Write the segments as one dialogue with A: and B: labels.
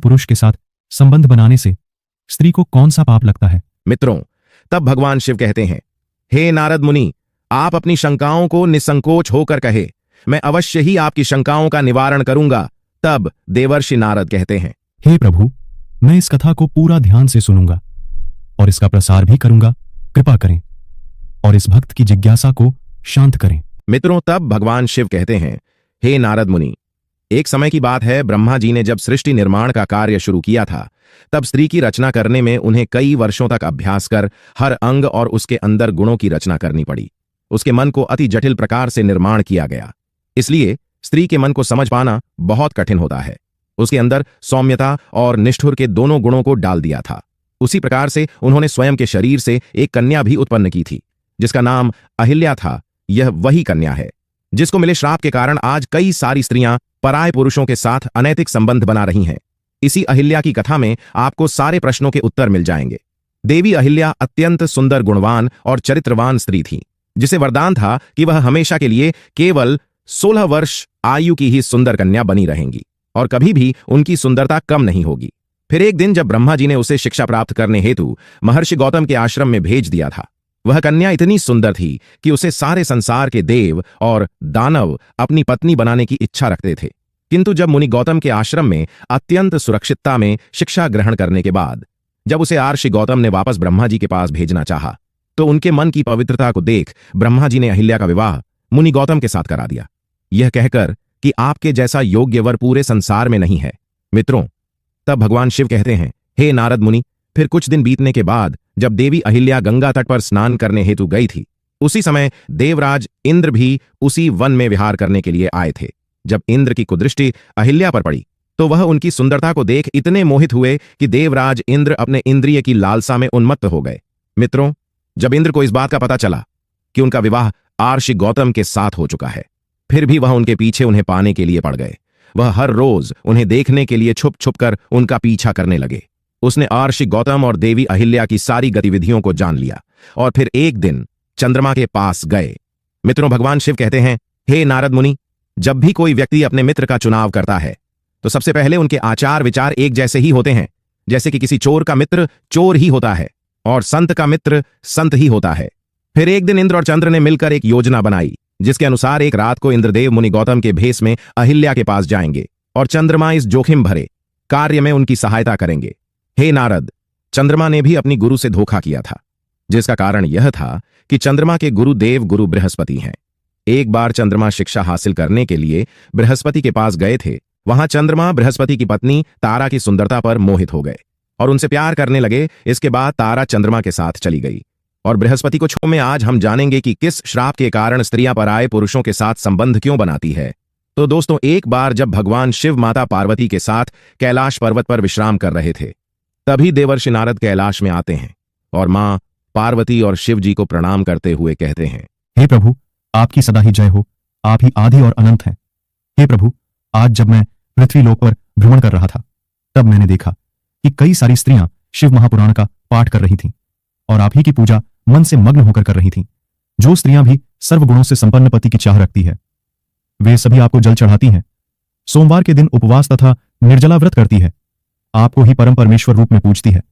A: पुरुष के साथ संबंध बनाने से स्त्री को कौन सा पाप लगता है?
B: मित्रों, तब भगवान शिव कहते हैं, हे नारद मुनि, आप अपनी शंकाओं को निसंकोच होकर कहे, मैं अवश्य ही आपकी शंकाओं का निवारण करूंगा। तब देवर्षि नारद कहते हैं,
A: हे प्रभु, मैं इस कथा को पूरा ध्यान से सुनूंगा और इसका प्रसार भी करूंगा। कृपा करें और इस भक्त की जिज्ञासा को शांत करें।
B: मित्रों, तब भगवान शिव कहते हैं, हे नारद मुनि, एक समय की बात है, ब्रह्मा जी ने जब सृष्टि निर्माण का कार्य शुरू किया था, तब स्त्री की रचना करने में उन्हें कई वर्षों तक अभ्यास कर हर अंग और उसके अंदर गुणों की रचना करनी पड़ी। उसके मन को अति जटिल प्रकार से निर्माण किया गया, इसलिए स्त्री के मन को समझ पाना बहुत कठिन होता है। उसके अंदर सौम्यता और निष्ठुर के दोनों गुणों को डाल दिया था। उसी प्रकार से उन्होंने स्वयं के शरीर से एक कन्या भी उत्पन्न की थी, जिसका नाम अहिल्या था। यह वही कन्या है जिसको मिले श्राप के कारण आज कई सारी स्त्रियां पराय पुरुषों के साथ अनैतिक संबंध बना रही हैं। इसी अहिल्या की कथा में आपको सारे प्रश्नों के उत्तर मिल जाएंगे। देवी अहिल्या अत्यंत सुंदर, गुणवान और चरित्रवान स्त्री थी, जिसे वरदान था कि वह हमेशा के लिए केवल 16 वर्ष आयु की ही सुंदर कन्या बनी रहेंगी और कभी भी उनकी सुंदरता कम नहीं होगी। फिर एक दिन जब ब्रह्मा जी ने उसे शिक्षा प्राप्त करने हेतु महर्षि गौतम के आश्रम में भेज दिया था, वह कन्या इतनी सुंदर थी कि उसे सारे संसार के देव और दानव अपनी पत्नी बनाने की इच्छा रखते थे। किंतु जब मुनि गौतम के आश्रम में अत्यंत सुरक्षितता में शिक्षा ग्रहण करने के बाद जब उसे आर्षि गौतम ने वापस ब्रह्मा जी के पास भेजना चाहा, तो उनके मन की पवित्रता को देख ब्रह्मा जी ने अहिल्या का विवाह मुनि गौतम के साथ करा दिया, यह कहकर कि आपके जैसा योग्य वर पूरे संसार में नहीं है। मित्रों, तब भगवान शिव कहते हैं, हे नारद मुनि, फिर कुछ दिन बीतने के बाद जब देवी अहिल्या गंगा तट पर स्नान करने हेतु गई थी, उसी समय देवराज इंद्र भी उसी वन में विहार करने के लिए आए थे। जब इंद्र की कुदृष्टि अहिल्या पर पड़ी तो वह उनकी सुंदरता को देख इतने मोहित हुए कि देवराज इंद्र अपने इंद्रिय की लालसा में उन्मत्त हो गए। मित्रों, जब इंद्र को इस बात का पता चला कि उनका विवाह आर्षि गौतम के साथ हो चुका है, फिर भी वह उनके पीछे उन्हें पाने के लिए पड़ गए। वह हर रोज उन्हें देखने के लिए छुप छुप कर उनका पीछा करने लगे। उसने आर्षि गौतम और देवी अहिल्या की सारी गतिविधियों को जान लिया और फिर एक दिन चंद्रमा के पास गए। मित्रों, भगवान शिव कहते हैं, हे नारद मुनि, जब भी कोई व्यक्ति अपने मित्र का चुनाव करता है तो सबसे पहले उनके आचार विचार एक जैसे ही होते हैं। जैसे कि किसी चोर का मित्र चोर ही होता है और संत का मित्र संत ही होता है। फिर एक दिन इंद्र और चंद्र ने मिलकर एक योजना बनाई, जिसके अनुसार एक रात को इंद्रदेव मुनि गौतम के भेष में अहिल्या के पास जाएंगे और चंद्रमा इस जोखिम भरे कार्य में उनकी सहायता करेंगे। हे नारद, चंद्रमा ने भी अपनी गुरु से धोखा किया था, जिसका कारण यह था कि चंद्रमा के गुरुदेव गुरु बृहस्पति हैं। एक बार चंद्रमा शिक्षा हासिल करने के लिए बृहस्पति के पास गए थे। वहां चंद्रमा बृहस्पति की पत्नी तारा की सुंदरता पर मोहित हो गए और उनसे प्यार करने लगे। इसके बाद तारा चंद्रमा के साथ चली गई और बृहस्पति को छोड़ में आज हम जानेंगे कि किस श्राप के कारण स्त्रियां पराये पुरुषों के साथ संबंध क्यों बनाती है। तो दोस्तों, एक बार जब भगवान शिव माता पार्वती के साथ कैलाश पर्वत पर विश्राम कर रहे थे, तभी देवर्षि नारद कैलाश में आते हैं और मां पार्वती और शिव जी को प्रणाम करते हुए कहते हैं,
A: हे प्रभु, आपकी सदा ही जय हो। आप ही आदि और अनंत हैं। हे प्रभु, आज जब मैं पृथ्वी लोक पर भ्रमण कर रहा था, तब मैंने देखा कि कई सारी स्त्रियां शिव महापुराण का पाठ कर रही थीं और आप ही की पूजा मन से मग्न होकर कर रही थीं। जो स्त्रियां भी सर्वगुणों से संपन्न पति की चाह रखती है, वे सभी आपको जल चढ़ाती हैं, सोमवार के दिन उपवास तथा निर्जला व्रत करती है, आपको ही परम परमेश्वर रूप में पूजती है।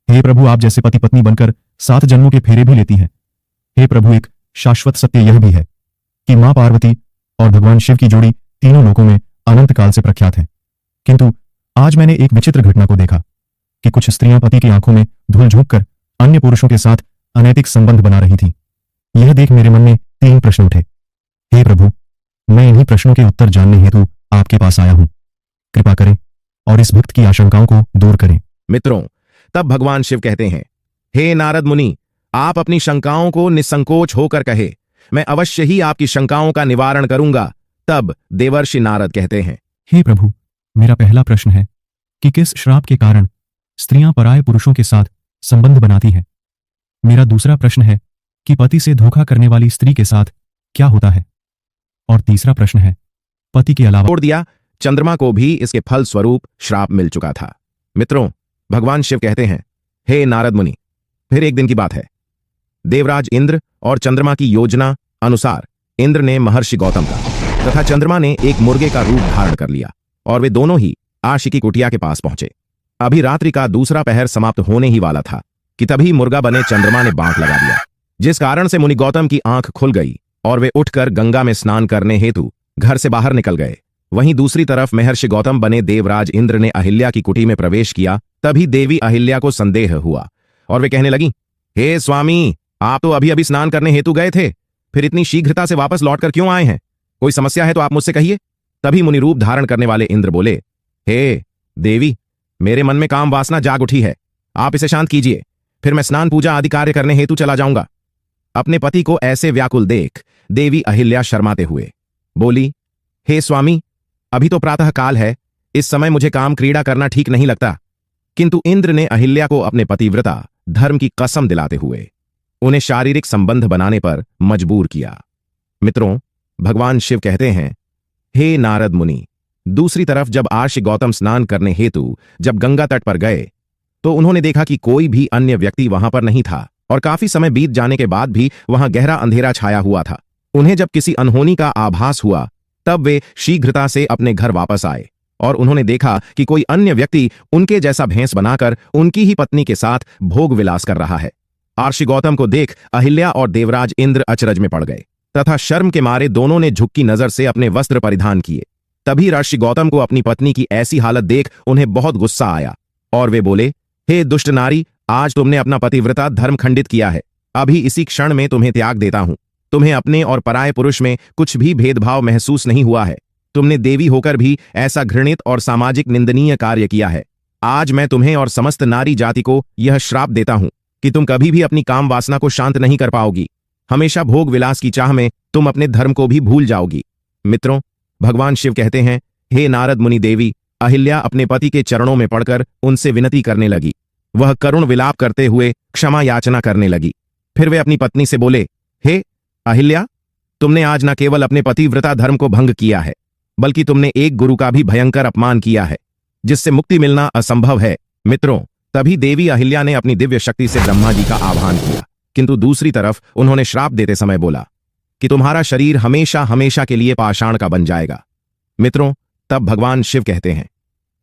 A: हे प्रभु, आप जैसे पति पत्नी बनकर 7 जन्मों के फेरे भी लेती हैं। हे प्रभु, एक शाश्वत सत्य यह भी है कि मां पार्वती और भगवान शिव की जोड़ी तीनों लोकों में अनंत काल से प्रख्यात है। किंतु आज मैंने एक विचित्र घटना को देखा कि कुछ स्त्रियां पति की आंखों में धूल झोंक कर अन्य पुरुषों के साथ अनैतिक संबंध बना रही थी। यह देख मेरे मन में 3 प्रश्न उठे। हे प्रभु, मैं इन्हीं प्रश्नों के उत्तर जानने हेतु आपके पास आया हूं। कृपा करें और इस भक्त की आशंकाओं को दूर करें।
B: मित्रों, तब भगवान शिव कहते हैं, हे नारद मुनि, आप अपनी शंकाओं को निसंकोच होकर कहे, मैं अवश्य ही आपकी शंकाओं का निवारण करूंगा। तब देवर्षि नारद कहते हैं,
A: हे प्रभु, मेरा पहला प्रश्न है कि किस श्राप के कारण स्त्रियां पराये पुरुषों के साथ संबंध बनाती हैं। मेरा दूसरा प्रश्न है कि पति से धोखा करने वाली स्त्री के साथ क्या होता है। और तीसरा प्रश्न है, पति के अलावा
B: छोड़ दिया चंद्रमा को भी इसके फल स्वरूप श्राप मिल चुका था। मित्रों, भगवान शिव कहते हैं, हे नारद मुनि, फिर एक दिन की बात है। देवराज इंद्र और चंद्रमा की योजना अनुसार इंद्र ने महर्षि गौतम का तथा चंद्रमा ने एक मुर्गे का रूप धारण कर लिया और वे दोनों ही आशी की कुटिया के पास पहुंचे। अभी रात्रि का दूसरा पहर समाप्त होने ही वाला था कि तभी मुर्गा बने चंद्रमा ने बांक लगा दिया, जिस कारण से मुनि गौतम की आंख खुल गई और वे उठकर गंगा में स्नान करने हेतु घर से बाहर निकल गए। वहीं दूसरी तरफ महर्षि गौतम बने देवराज इंद्र ने अहिल्या की कुटी में प्रवेश किया। तभी देवी अहिल्या को संदेह हुआ और वे कहने लगी, हे स्वामी, आप तो अभी अभी स्नान करने हेतु गए थे, फिर इतनी शीघ्रता से वापस लौटकर क्यों आए हैं? कोई समस्या है तो आप मुझसे कहिए। तभी मुनि रूप धारण करने वाले इंद्र बोले, हे देवी, मेरे मन में काम वासना जाग उठी है, आप इसे शांत कीजिए, फिर मैं स्नान पूजा आदि कार्य करने हेतु चला जाऊंगा। अपने पति को ऐसे व्याकुल देख देवी अहिल्या शर्माते हुए बोली, हे स्वामी, अभी तो प्रातः काल है, इस समय मुझे काम क्रीड़ा करना ठीक नहीं लगता। किंतु इंद्र ने अहिल्या को अपने पतिव्रता धर्म की कसम दिलाते हुए उन्हें शारीरिक संबंध बनाने पर मजबूर किया। मित्रों, भगवान शिव कहते हैं, हे नारद मुनि, दूसरी तरफ जब आर्षि गौतम स्नान करने हेतु जब गंगा तट पर गए तो उन्होंने देखा कि कोई भी अन्य व्यक्ति वहां पर नहीं था और काफी समय बीत जाने के बाद भी वहां गहरा अंधेरा छाया हुआ था। उन्हें जब किसी अनहोनी का आभास हुआ तब वे शीघ्रता से अपने घर वापस आए और उन्होंने देखा कि कोई अन्य व्यक्ति उनके जैसा भेष बनाकर उनकी ही पत्नी के साथ भोग विलास कर रहा है। आर्षि गौतम को देख अहिल्या और देवराज इंद्र अचरज में पड़ गए तथा शर्म के मारे दोनों ने झुक्की नजर से अपने वस्त्र परिधान किए। तभी ऋषि गौतम को अपनी पत्नी की ऐसी हालत देख उन्हें बहुत गुस्सा आया और वे बोले, हे दुष्ट नारी, आज तुमने अपना पतिव्रता धर्म खंडित किया है। अभी इसी क्षण में तुम्हें त्याग देता हूं। तुम्हें अपने और पराये पुरुष में कुछ भी भेदभाव महसूस नहीं हुआ है। तुमने देवी होकर भी ऐसा घृणित और सामाजिक निंदनीय कार्य किया है। आज मैं तुम्हें और समस्त नारी जाति को यह श्राप देता हूं कि तुम कभी भी अपनी काम वासना को शांत नहीं कर पाओगी। हमेशा भोग विलास की चाह में तुम अपने धर्म को भी भूल जाओगी। मित्रों, भगवान शिव कहते हैं, हे नारद मुनि, देवी अहिल्या अपने पति के चरणों में पड़कर उनसे विनती करने लगी। वह करुण विलाप करते हुए क्षमा याचना करने लगी। फिर वे अपनी पत्नी से बोले, हे अहिल्या, तुमने आज न केवल अपने पतिव्रता धर्म को भंग किया है, बल्कि तुमने एक गुरु का भी भयंकर अपमान किया है, जिससे मुक्ति मिलना असंभव है। मित्रों, तभी देवी अहिल्या ने अपनी दिव्य शक्ति से ब्रह्मा जी का आह्वान किया, किंतु दूसरी तरफ उन्होंने श्राप देते समय बोला कि तुम्हारा शरीर हमेशा हमेशा के लिए पाषाण का बन जाएगा। मित्रों, तब भगवान शिव कहते हैं,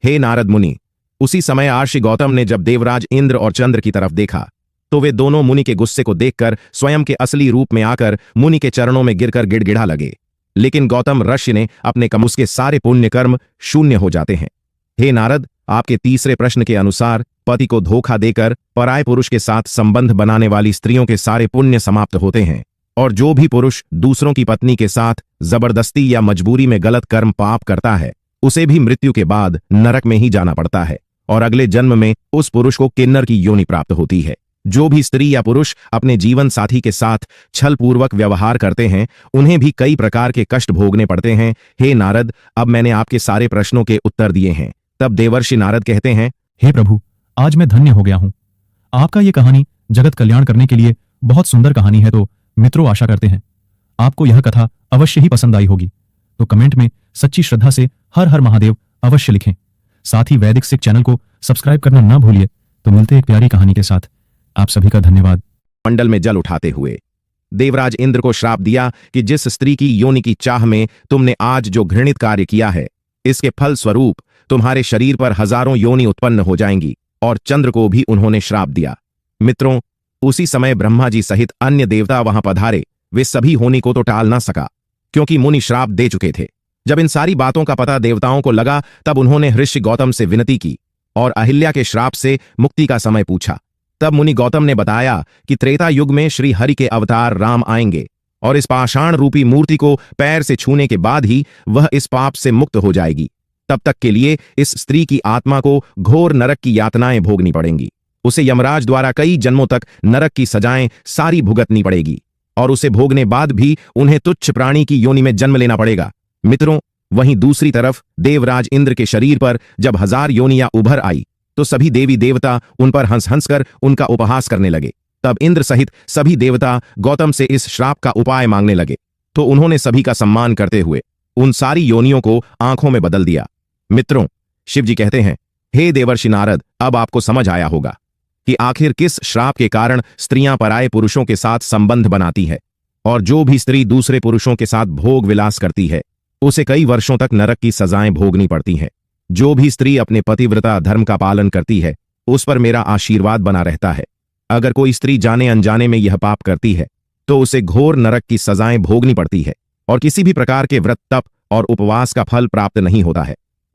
B: हे नारद मुनि, उसी समय आर्षि गौतम ने जब देवराज इंद्र और चंद्र की तरफ देखा तो वे दोनों मुनि के गुस्से को देखकर स्वयं के असली रूप में आकर मुनि के चरणों में गिरकर गिड़गिड़ा लगे। लेकिन गौतम ऋषि ने अपने उसके सारे पुण्य कर्म शून्य हो जाते हैं। हे नारद, आपके तीसरे प्रश्न के अनुसार पति को धोखा देकर पराय पुरुष के साथ संबंध बनाने वाली स्त्रियों के सारे पुण्य समाप्त होते हैं और जो भी पुरुष दूसरों की पत्नी के साथ जबरदस्ती या मजबूरी में गलत कर्म पाप करता है उसे भी मृत्यु के बाद नरक में ही जाना पड़ता है और अगले जन्म में उस पुरुष को किन्नर की योनि प्राप्त होती है। जो भी स्त्री या पुरुष अपने जीवन साथी के साथ छल पूर्वक व्यवहार करते हैं उन्हें भी कई प्रकार के कष्ट भोगने पड़ते हैं। हे नारद, अब मैंने आपके सारे प्रश्नों के उत्तर दिए हैं। तब देवर्षि नारद कहते हैं,
A: हे प्रभु, आज मैं धन्य हो गया हूं। आपका ये कहानी जगत कल्याण करने के लिए बहुत सुंदर कहानी है, तो मित्रों आशा करते हैं आपको यह कथा अवश्य ही पसंद आई होगी। तो कमेंट में सच्ची श्रद्धा से हर हर महादेव अवश्य लिखें। साथ ही वैदिक सिख चैनल को सब्सक्राइब करना ना भूलिए। तो मिलते एक प्यारी कहानी के साथ। आप सभी का धन्यवाद।
B: मंडल में जल उठाते हुए देवराज इंद्र को श्राप दिया कि जिस स्त्री की योनि की चाह में तुमने आज जो घृणित कार्य किया है, इसके फल स्वरूप तुम्हारे शरीर पर हजारों योनि उत्पन्न हो जाएंगी। और चंद्र को भी उन्होंने श्राप दिया। मित्रों, उसी समय ब्रह्मा जी सहित अन्य देवता वहां पधारे। वे सभी होनी को तो टाल ना सका, क्योंकि मुनि श्राप दे चुके थे। जब इन सारी बातों का पता देवताओं को लगा तब उन्होंने ऋषि गौतम से विनती की और अहिल्या के श्राप से मुक्ति का समय पूछा। तब मुनि गौतम ने बताया कि त्रेता युग में श्री हरि के अवतार राम आएंगे और इस पाषाण रूपी मूर्ति को पैर से छूने के बाद ही वह इस पाप से मुक्त हो जाएगी। तब तक के लिए इस स्त्री की आत्मा को घोर नरक की यातनाएं भोगनी पड़ेंगी। उसे यमराज द्वारा कई जन्मों तक नरक की सजाएं सारी भुगतनी पड़ेगी और उसे भोगने बाद भी उन्हें तुच्छ प्राणी की योनि में जन्म लेना पड़ेगा। मित्रों, वहीं दूसरी तरफ देवराज इंद्र के शरीर पर जब 1000 योनियां उभर आई तो सभी देवी देवता उन पर हंस हंस कर उनका उपहास करने लगे। तब इंद्र सहित सभी देवता गौतम से इस श्राप का उपाय मांगने लगे, तो उन्होंने सभी का सम्मान करते हुए उन सारी योनियों को आंखों में बदल दिया। मित्रों, शिव जी कहते हैं, हे देवर्षि नारद, अब आपको समझ आया होगा कि आखिर किस श्राप के कारण स्त्रियां पराये पुरुषों के साथ संबंध बनाती है और जो भी स्त्री दूसरे पुरुषों के साथ भोग विलास करती है उसे कई वर्षों तक नरक की सजाएं भोगनी पड़ती हैं। जो भी स्त्री अपने पतिव्रता धर्म का पालन करती है उस पर मेरा आशीर्वाद बना रहता है। अगर कोई स्त्री जाने अनजाने में यह पाप करती है तो उसे घोर नरक की सजाएं भोगनी पड़ती है और किसी भी प्रकार के व्रत तप और उपवास का फल प्राप्त नहीं होता है।